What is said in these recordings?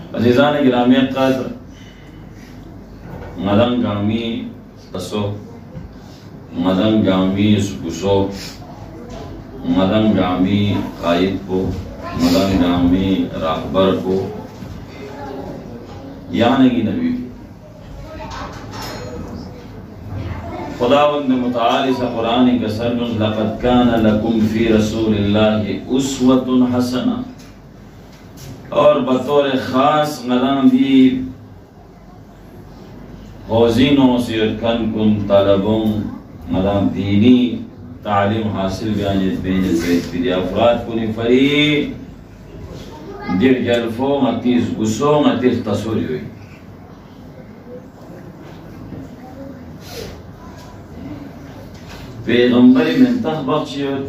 अजीज़ान गिरामी क़द्र मदन गामी तसो मदन गामी सुसो मदन गामी कायद को मदन गामी राहबर को यानी की नबी खुदावंद मुताल इस कुरान के सरनुज़ लक़द कान लकुम फ़ी रसूलिल्लाहि उस्वतुन हसना और बतौर ख़ास मदाम भी हौज़ीनों से कन कुन तलबों मदाम दीनी तालीम हासिल बयानियत बेनियत बेहतरी अफराद कुनी फरी दिल जल्फो मतीस गुस्सो मतीस तसोरी हुई पैगंबरी मंतख बख्शियत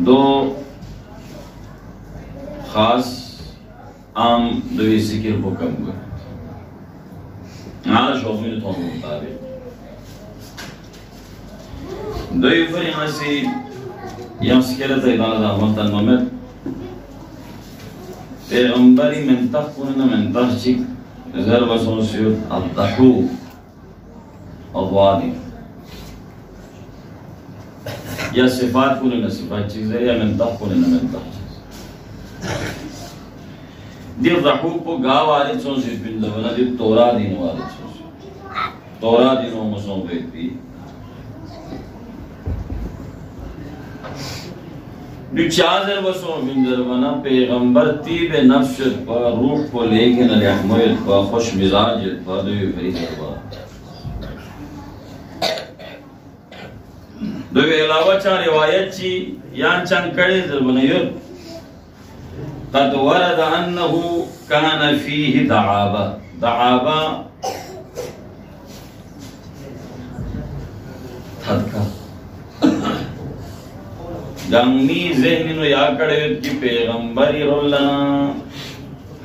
दो खास आम दोई सिकिर को कम हुए नाला शौक़ में तो हम मुताबिक दोई फरी हासी यम सिकिर तो इदारा दामन तन्मत पैगंबरी मंतख कुन मंतख चिक ज़र बसों से अल्लाहू अवादी या सिफात कुन न सिफात चीज़ या मंतख कुन न मंतख दिल रखू को गाँव वाले चोंसे पिंड बना दिल तोरा दिन वाले चोंसे तोरा दिनों मसों पे भी निचाज़र बसों पिंड बना पैगंबर तीबे नफ्स पर रूह को लेके न रहमत पर खुश मिजाज पर दो फरीद पर दो अलावा चार रिवायत ची यान चंग कड़े जर बनायो قد ورد أنه كان فيه دعابة थदका गंगी ज़हन नो या कड़े कि पैगंबरी रोलना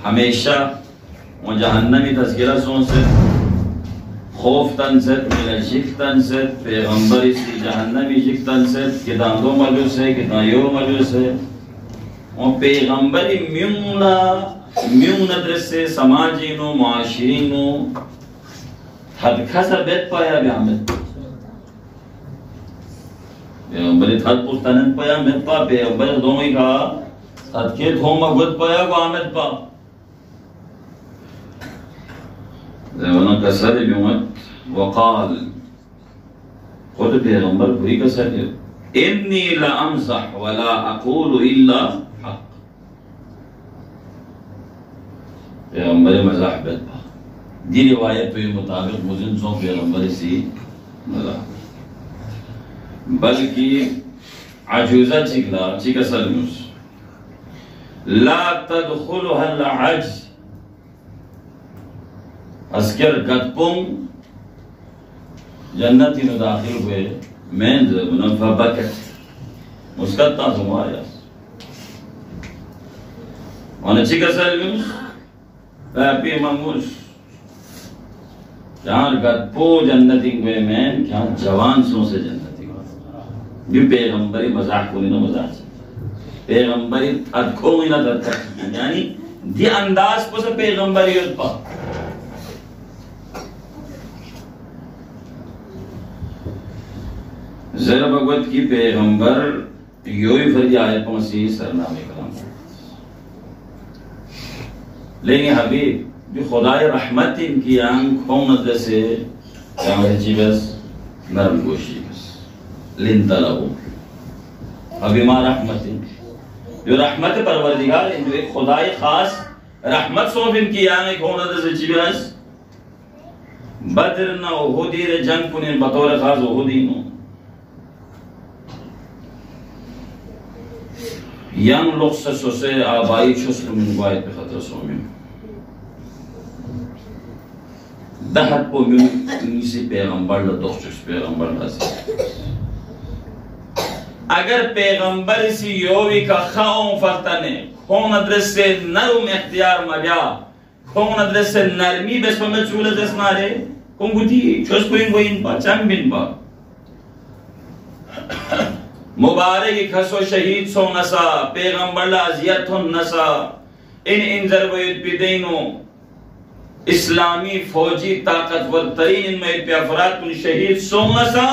हमेशा वो जहन्नमी तज़किरा सोच से खौफ तंसत मिल शिक तंसत पैगंबरी सी जहन्नमी शिक तंसत कितना दो मजूस है कितना यो मजूस है और पैगंबरी म्यूना दृश्य समाजी नो माशरी नो थदका सा बेत पाया ब्यामत पैगंबरी थद पुस्तनन पाया में पा पैगंबर दोनों ही कहा थदके थोमा गुद पाया को आमद पा ज़माना कसर ब्यूमत वक़ाल खुद पैगंबर पूरी कसर इन्नी ला अमज़ह वला अक़ूलु इल्ला हक़ पैगंबर मज़ाह बेता दी रिवायत के मुताबिक मुज़िन सो पैगंबर सी मज़ाह बल्कि अजूज़ा चिकला चिकसल मुस ला तदखुलुहा अल-अज अस्कर गतपुंग जन्नती में दाखिल हुए मैं मुनफ़ा बकत मुस्कत्ता जुमाया वानची कसर यूस पैपी मंगूस जहाँ गतपो जन्नती हुए मैं क्या जवान सो से जन्नती हुआ भी पैगंबरी मजाक को नहीं मजाक पैगंबरी अदखो ही ना दरता यानी दी अंदाज को से पैगंबरी उत्पा ज़रा भगवत की पैगंबर योई फर्जी आयत पहुंची सरनामे कलाम लेकिन हबीब जो खुदाए रहमत इनकी आंखों नजर से क्या है बस नरम गोशी बस लिंदा लगो हबीब मां रहमत जो रहमत परवरदिगार जो एक खुदाए खास रहमत सोफ इनकी आंखों नजर से बस बद्र न उहुदी रे जंग कुन बतौर खास उहुदी नो यंग लोग से आबाई चुस्ल में वायद पे खतर सोमिन दहत को मिसी पैगंबर ल दोस्त पैगंबर से अगर पैगंबर सी योवी का खाओ फतने कौन अदरस से नरम इख्तियार मजा कौन अदरस से नरमी बस में चूल दस मारे कौन गुती चुस कोइन कोइन पा चंग बिन पा मुबारक खसो शहीद सो नसा पैगंबर ला अजियत हो नसा इन ज़रबयत बिदैनो इस्लामी फौजी ताकतवर तरीन इनमें पे अफराद कुन शहीद सोमसा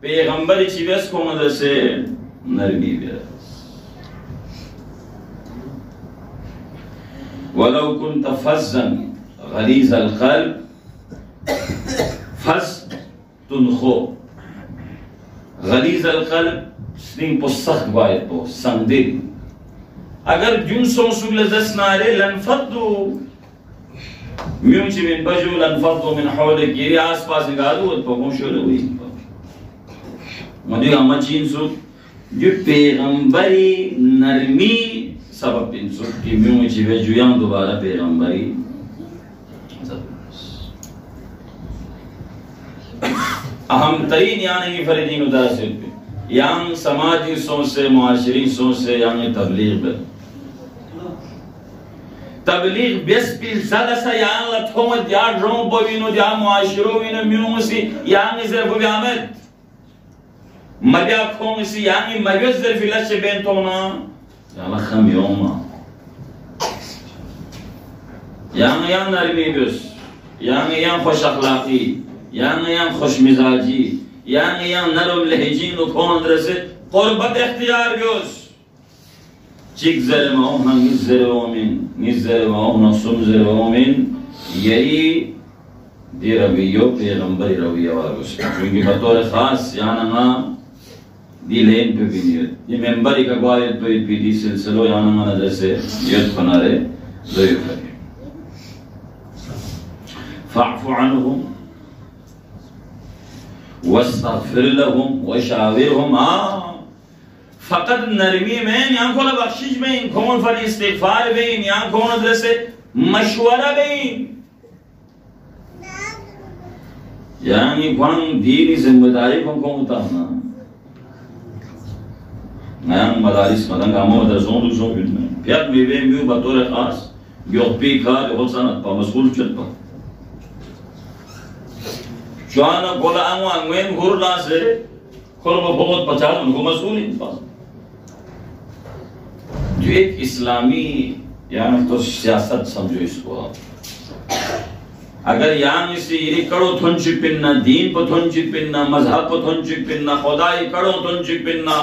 पैगंबर चिवस को मदद से नरमी बेरस वलौ कुन्त फज़्ज़न गलीज़ अल-क़ल्ब फज़ तुनखो गलीज़ अल-क़ल्ब स्निंग पुस्तक बायत हो संदिल अगर जुन सोसुग लज़स नारे लनफद्दु म्यूची में बजू लनफद्दु मिन हौलिक ये आसपास गादू तो मुशोरे हुई मधु अमचीन सु जो पैगंबरी नरमी सबब इन सु कि म्यूची में जुयां दोबारा पैगंबरी अहम तरीन यानी की फरीदीन उदासी yang समाजी सोच से मुआशरी सोच से yang तबलीग बेस पिल ज़ालसा yang la थोमत या ड्रों बोविनो या मुआशरो विनो म्यूसी yang इज़र बुव्यामत मध्या खोंसी yang मव्यज़र फिलश बेंटोना yang la खम योमा yang नरमी बेस yang खुश अखलाकी yang खुश मिजाजी yang नरम लहजीन उखोन दरसे क़ुर्बत इख्तियार गोस चिक ज़र मौना निज़र मौना सुमज़र मोमिन यही दे रवियो पैगंबरी रविया वागोस क्योंकि बतौर ख़ास याना दिलेन पे भी नियत ये मेंबरी का ग्वालियत पे भी सिलसिलो याना नजर से यद बनारे ज़रूर करें फ़अफ़ु अन्हुम वस्तग़फिर लहुम वशाविरहुम फकत नरमी में यहाँ को बख्शिश में कौन फर इस्तिग़फ़ार में यहाँ कौन जैसे मशवरा में यानी कौन दीनी जिम्मेदारी कौन उतारना यहाँ मदारिस मदन का मोह दरजों दूसरों फिर में प्यार में म्यू बतौर ख़ास योपी का बहुत सारा मसूल चलता जाना बोला अंगवें घुरला से खोलो बहुत पचास उनको मसूल इंसान जो एक इस्लामी यानी तो सियासत समझो इसको आप अगर यहाँ इसे ये करो थोंची पिन्ना दीन पर थोंची पिन्ना मज़हब पर थोंची पिन्ना खुदाई करो थोंची पिन्ना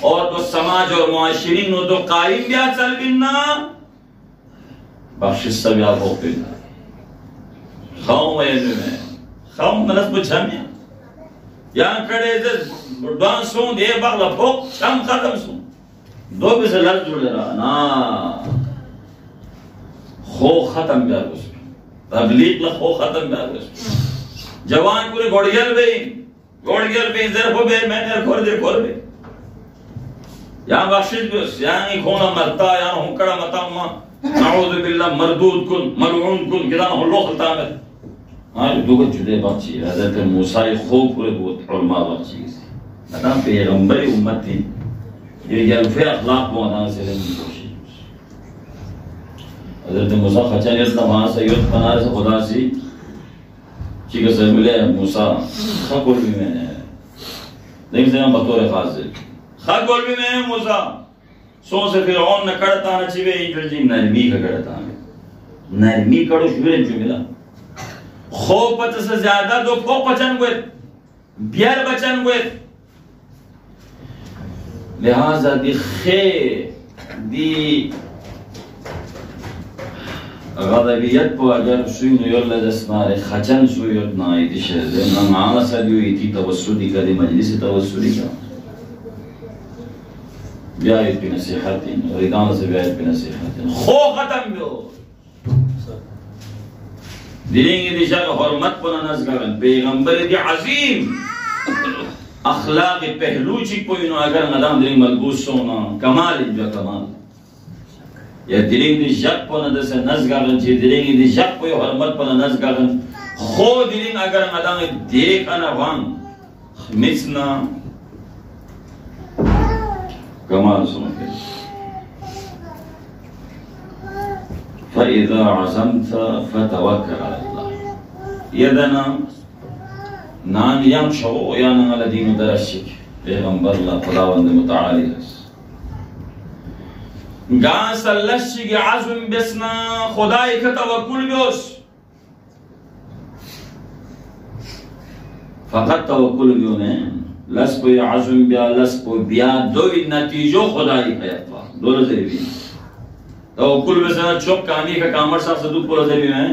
और तो समाज और मुआशरीन हो तो कायम भी चल पिन्ना बख्शिश सब या हो पिन्ना खाओ में खाओ मनस बुझामिया यहाँ कड़े से बुढ़ान सों दे बागला फोक शाम खत्म सों दो भी से लड़ जुड़े रहा ना खो खत्म कर उसमें तबलीग ला खो खत्म कर उसमें जवान पूरे गोड़गल बे जर हो बे मैंने खोल दे यहाँ बख्शिश भी उस यहाँ ही खोना मरता यहाँ हुंकड़ा मता माँ नाऊज़ु बिल्लाह मरदूद कुन मलऊन कुन किधर हो लो खता में हाँ दुगत जुदे बाची हज़रत मूसा खूब पूरे बहुत उलमा बाची अता पैगंबरी उम्मत थी ये जलफे अखलाक मौदान से लेने की कोशिश हज़रत मूसा खचानियत ना वहाँ से युद्ध बनाने से खुदा सी चीज़ से मिले मूसा खगोल भी में है लेकिन से हम बतौर ख़ास है खगोल भी में है मूसा सो से फिर ऑन न करता न चिवे इधर जी नरमी का करता नरमी करो शुरू जो मिला खोपत से ज्यादा दो फो बचन हुए बियर बचन हुए लिहाजा दी खे दी गदबियत को अगर सुन योला दस्मारे खचन सुयोत ना इतिशे ना मांगा सदियो इति तवस्सुली करे मजलिस तवस्सुली का ब्यायत की नसीहतें रिदान से ब्यायत की नसीहतें खो खत्म हो दिलेंगे दिशा का हरमत पना नज़गरन पैगंबर दी अजीम अखलाक पहलू ची कोई नो अगर नदाम दिलेंगे मलबूस सोना कमाल जो कमाल या दिलेंगे दिशा पना दसे नज़गरन ची दिलेंगे दिशा कोई हरमत पना नज़गरन खो दिलेंगे अगर नदाम देख अना वांग मिसना कमाल सुन के فإذا عزمت فتوكل على الله يدنا نان يمشوا يانا على دين درشك پیغمبر الله خداوند متعالی است गांस लश्ची के आज़म बेसना खुदाई का तवक्कुल बेस फकत तवक्कुल बेस ने लस पे आज़म बिया लस पे बिया दो नतीजों खुदाई का यत्ता दो लज़े भी तवक्कुल बेसना चौक कानी का कामर साफ सदू को लज़े भी हैं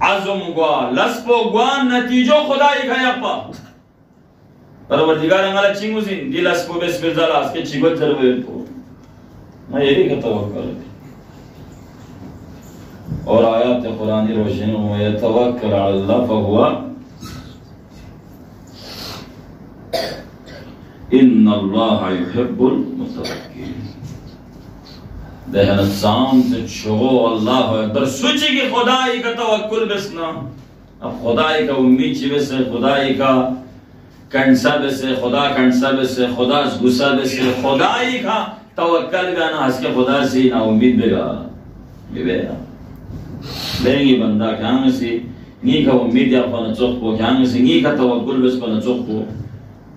आज़म गुआ लस पे गुआ नतीजों खुदाई का यत्ता परवरदिगार अंगला चिंगुसिन दिलस पे बेस बेज़ाला उसके चिगोत जरूर तो मैं यही का तवक्कुल और आयत कुरानी रोशन में यतवक्कल अल्लाह फहुवा इन्नल्लाह युहिब्बुल मुतवक्किलीन दहन साम से छो अल्लाह अकबर सोची कि खुदाई का तवक्कुल बसना अब खुदाई का उम्मीद चिवे से खुदाई का कंसा से खुदा कंसा से खुदा गुस्सा से खुदाई का तवक्कल गाना हंस के खुदा से ना उम्मीद बेगा बेगा बेंगी बंदा क्या से नी का उम्मीद या पना चौक को क्या से नी का तवक्कुल बस पना चौक को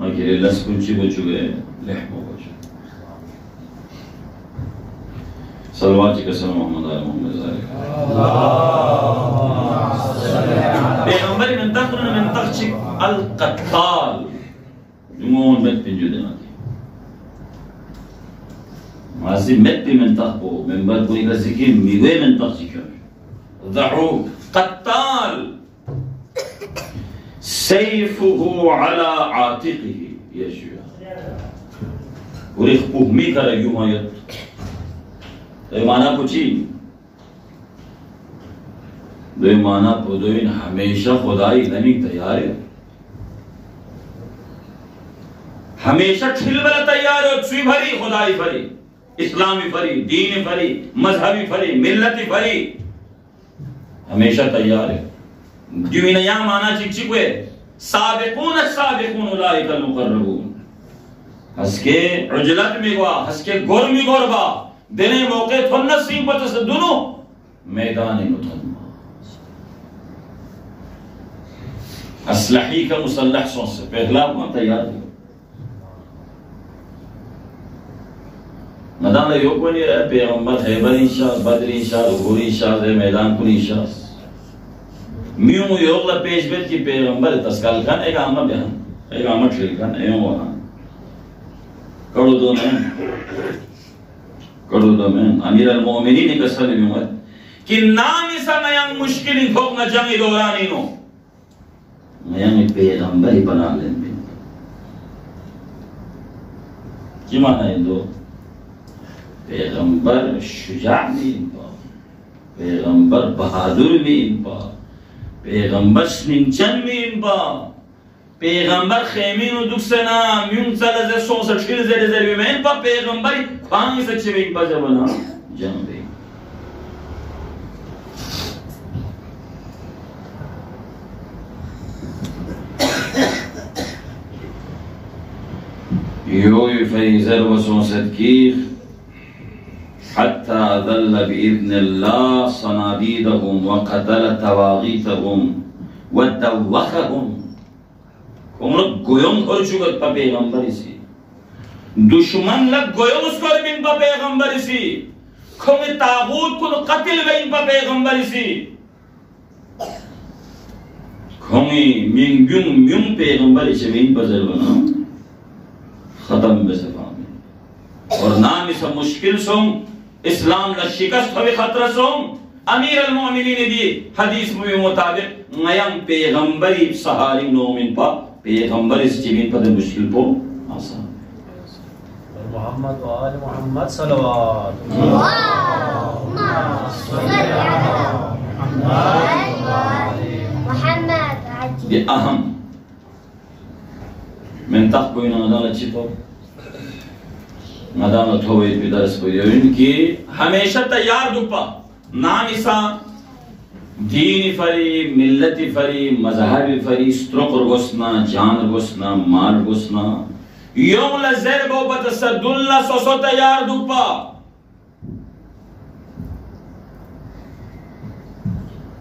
मगर लस कुछ बचुगे लहमो बचु सल्लल्लाहु अलैहि वसल्लम मोहम्मद पैगंबर में तखरन में तखशिक अल कत्ताल जुमून में पिंजुदना मासी में من تحبو من بعد कोई का सिक्की मिवे من तखशिक ज़हू कत्ताल सैफुहु अला आतिक़िही यशुआ पूरी उम्मी का रयूँ आयत तो माना पूछी दो माना पुदोइन हमेशा खुदाई लनी तैयार है हमेशा ठिलबला तैयार हो चुई भरी खुदाई भरी इस्लामी फरी दीन फरी मजहबी फरी मिल्लती फरी हमेशा तैयार है जुमिन या माना चिकचिक साबिकून साबिकून उलाइकल मुकर्रबून हसके उजलत में गवा हसके गोर में गोरबा देने मौके थोन नसीब बत से दोनों मैदान मुतम्मा असलही का मुसल्लह से पहला कौन तैयार है नदान यो को नहीं रहा पैगंबर खैबर इंशाअ बद्र इंशाअ उहूर इंशाअ मैदान कुल इंशाअ मियों योगला पेश बेत की पैगंबर तस्काल खान एक आमा बयान एक आमा ट्रिल खान एयों वहाँ करो दो में अमीर अल-मोमिनीन ने कसर भी मत कि नाम इसा नयंग मुश्किल भोग न जंगी दौरानी नो नयंग पैगंबर ही बना लेंगे क्या माना है दो पैगंबर शुजा में इनपा पैगंबर बहादुर में इनपा पैगंबर स्निंचन में इनपा पैगंबर खेमीन और दुखसना म्यून साल से 64 ज़ेरे में इनपा पैगंबर पांच सच्चे में इनपा जबना जंबे यो फैज़र वसोसत की हत्ता दल्ल बिइज़्निल्लाह सनादीदहुम व क़तल तवागीतहुम व दव्वखहुम उम्र गोयम कर चुका पा पैगंबर इसी दुश्मन लग गोयम उसकर बिन पा पैगंबर इसी खोमे तागूत को कत्ल बिन पा पैगंबर इसी खोमे म्यूं पैगंबर इसे बिन बजर बना खत्म बेसफामी और नाम इस मुश्किल सोम इस्लाम का शिकस्त हवे खतरा सोम अमीर अल-मोमिनीन ने दी हदीस में मुताबिक नयम पैगंबरी सहारी नोमिन पा पैगंबर इस जीवन पर मुश्किल को आसान मोहम्मद व आले मोहम्मद सल्लल्लाहु अलैहि वसल्लम ये अहम من تقبل नदान चितो नदान थोवे बिदरस को ये इनकी हमेशा तैयार दुपा नाम इसा दीनी फरी मिल्लती फरी मजहबी फरी स्त्रोकर गोस्ना जान गोस्ना माल गोस्ना यों लज़र बोबत सदुल्ला सोसो तैयार दुपा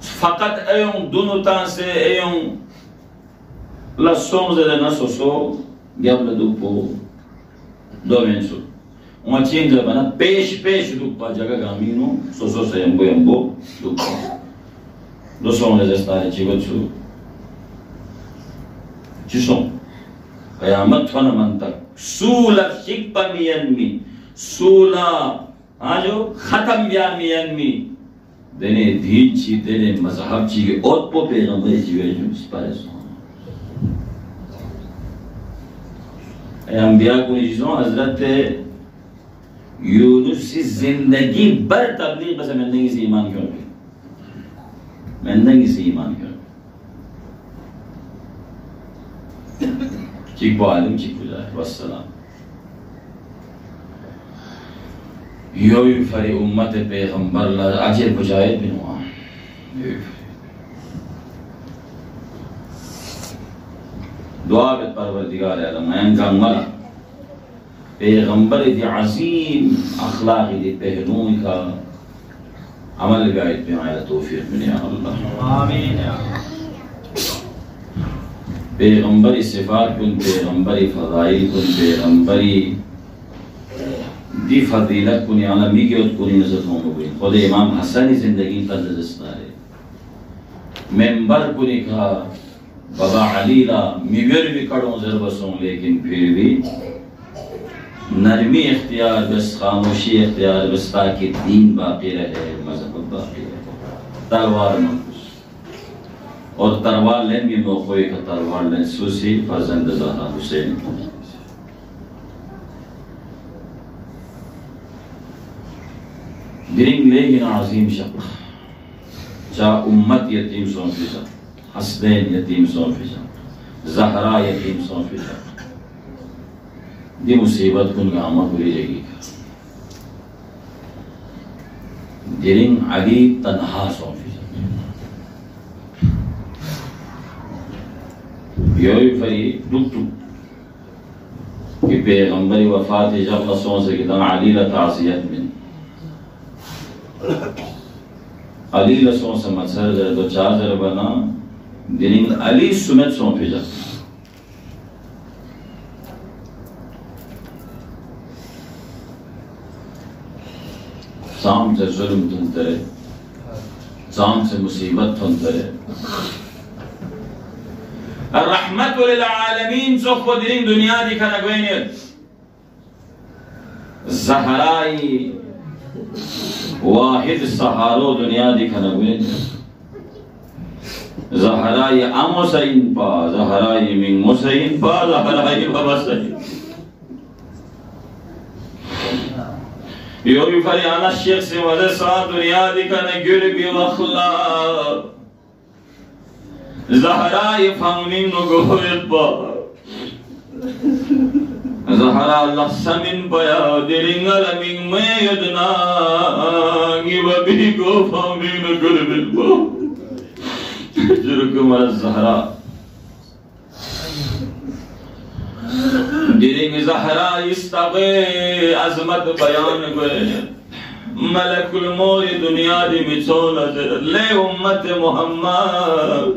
फकत एयों दोनों तां से एयों la somos de la soso diablo dupo domenso Macin bana peş lupa jaga gamino soso sayambo lupa. Doson lezestari chibatsu. Chison. Kayamat fana mantak. Sula shikpa miyanmi. Sula ajo khatam biya miyanmi. Dene dinci dene mazhabci ke otpo peygamberi jiveju spareso. Enbiya को चीज़ों हज़रत यूनुस की ज़िंदगी भर तबलीग से मैंने किसी ईमान क्यों किया मैंने किसी ईमान क्यों चिक बालिम चिक बुझाए वस्सलाम यो फरी उम्मत पैगंबर ला अजर बुझाए बिनुआ दुआ के परवरदिगार आलम इनका मरा पैगंबर दी अजीम अखलाक दी पहलुओं का अमल गायद पे आया तौफीक मिले या अल्लाह आमीन या पैगंबरी सिफात कुन पैगंबरी फज़ाइल कुन पैगंबरी दी फजीलत कुन आलमी के कुन इज्जत हो गई खुद इमाम हसन की जिंदगी तर्ज दस्तारे मेंबर कुन का बाबा अली ला मिगर भी कड़ों ज़रबसों लेकिन फिर भी नरमी इख्तियार बस खामोशी इख्तियार बस ताकि दीन बाकी रहे मज़हब बाकी रहे तलवार मंकुस और तलवार लें भी मौक़े का तलवार लें सुसी फर्जंद ज़हरा हुसैन दिरिंग लेकिन आज़ीम शख्स चा उम्मत यतीम सोंफिजा हसनैन यतीम सोंफिजा ज़हरा यतीम सोंफिजा दी मुसीबत कुन गामा पूरी जगी दिरिंग अली तन्हा सोंफिजा योई फरी दुक्तु कि पैगंबरी वफात जब लसों से कितना अली ला ताज़ियत में अली लसों से मसर जर दो चार जर बना दिनिंग अली सुमेत सोंफिजा साम से जुल्म तुंतरे साम से मुसीबत तुंतरे रहमतुल लिल आलमीन सोखो दिनिंग दुनिया दिखा नगवेने ज़हराई वाहिद सहारो दुनिया दिखा नगवेने ज़हराई अमुसैन पा ज़हराई मिंग मुसैन पा ज़हराई बबसैन यो भी फरियाना शेख से वजह सा दुनिया दिखा न गिर भी वखला ज़हराई फंगमिंग नो गोहित पा ज़हरा लक्ष्मिन पया दिरिंगल मिंग में यदना गिबी को फंगमिंग नो गुरबिल पा जुर्कुमर ज़हरा दिरिंग ज़हरा इस्तग़े अज़मत बयान गए मलकुल मौत दुनिया दी मिचोल ले उम्मत मोहम्मद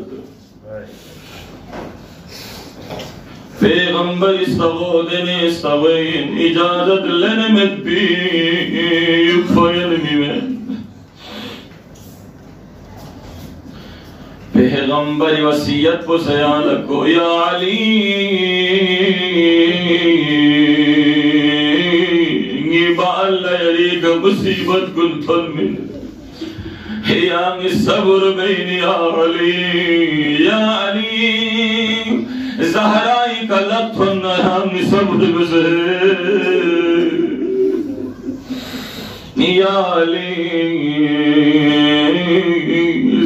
पैगंबर इस्तग़ो देने इस्तग़ीन इजाज़त लेने में भी युफ़यल में पैगंबरी वसीयत को सयान को या अली गिबाली का मुसीबत कुंथन में या सब्र बैनी या अली ज़हराई का लत्फन हम सब्र बसे या अली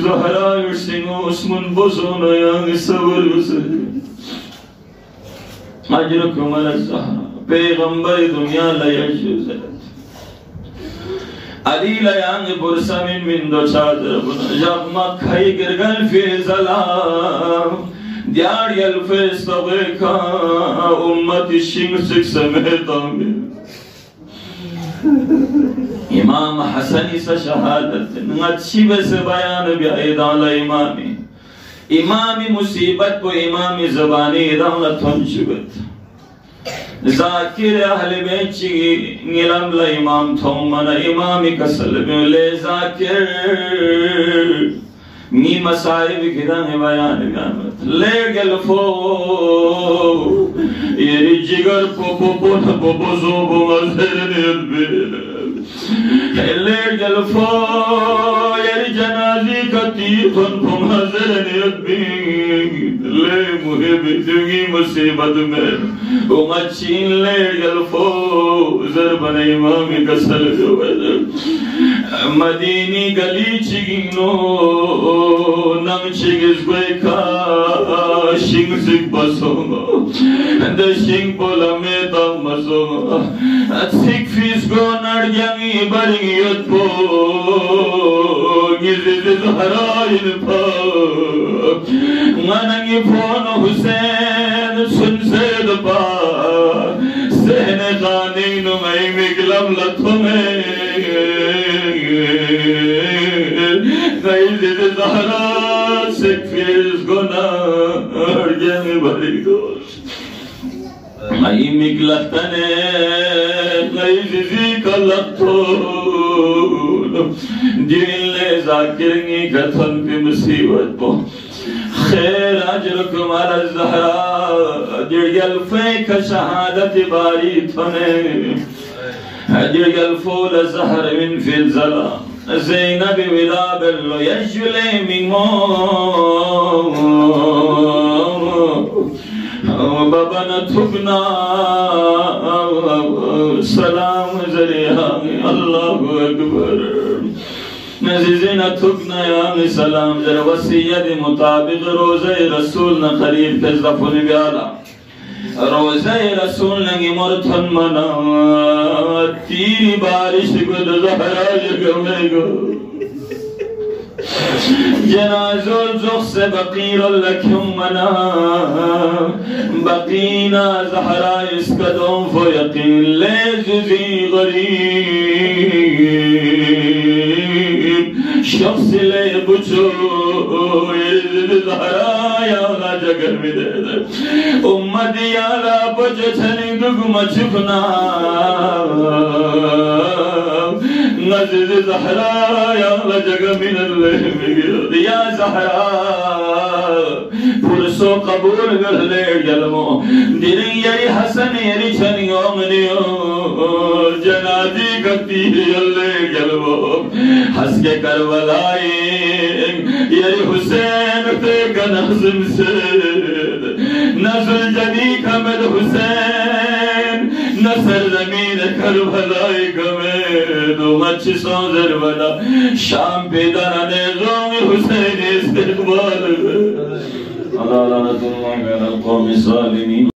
ज़हरा युसिंगो उस्मन बोसोन यांग सबर उसे अजरकुम अल ज़हरा पैगंबर दुनिया लयशुज़त अली लयांग बुरसमिन मिन दो चादर जब मखाई गिरगल फिज़लाम दियार यल फिज़तवे का उम्मत शिंग सिक समेता में इमाम हसनी से शहादत अच्छी बस बयान बिआइदाला इमामी मुसीबत को Emami ज़बानी इदाला थंचुबत Zakir ahli beyti nilam la imam thomana imami kasal le zakir ni masaib kidan bayan gamat le gel fo yeri jigar popo zobo mazernet le gel fo yeri janazi katir khon mazernet le muhib dungi musibat mein umachin le gel fo zarban imam kasal madini gali chigino nang chigis gweka shing sig basongo and the shing pola meta masongo at sik fish go narjangi baringi yotpo giziz harayin pa manangi phono Hussein sun sed pa sehne khani no mai miglam lathome Gayiz Zahra sekfiz gona arjani barigos Ay miglatane gayiz zikalatto Dille zakirni gathan pe musibat po Khair ajrukum ala Zahra dirgal fayka shahadat bari thane dirgal ful Zahr min fil zalam Zeynep vida bello yajle mingo babana thugna salam zariya Allahu akbar nazizina thugna ya salam zar wasiyat mutabiq roza rasul na kharib kazafun biala roza rasul ne morthan mana tiri barish ko Zahra jagmego janazul zukhs baqir lakum mana baqina Zahra iskadum fo yaqin lazi gharib shakhs le bucho Zahra ya la jagmede ummat ya la bucho chani dugma chukna Aziz Zahra ya la jaga min al ya Zahra purso qabul garle jalmo dirin yari hasan yari chani omniyo janazi kati yalle jalmo haske karbalai yari Hussein te ganazim se nazl jadi kamad Hussein nasr zamin karbalai game Maçı son zervada Şam bedanane zongi Hüseyin istiqbal Allah lanetullah ve el kavmi salimin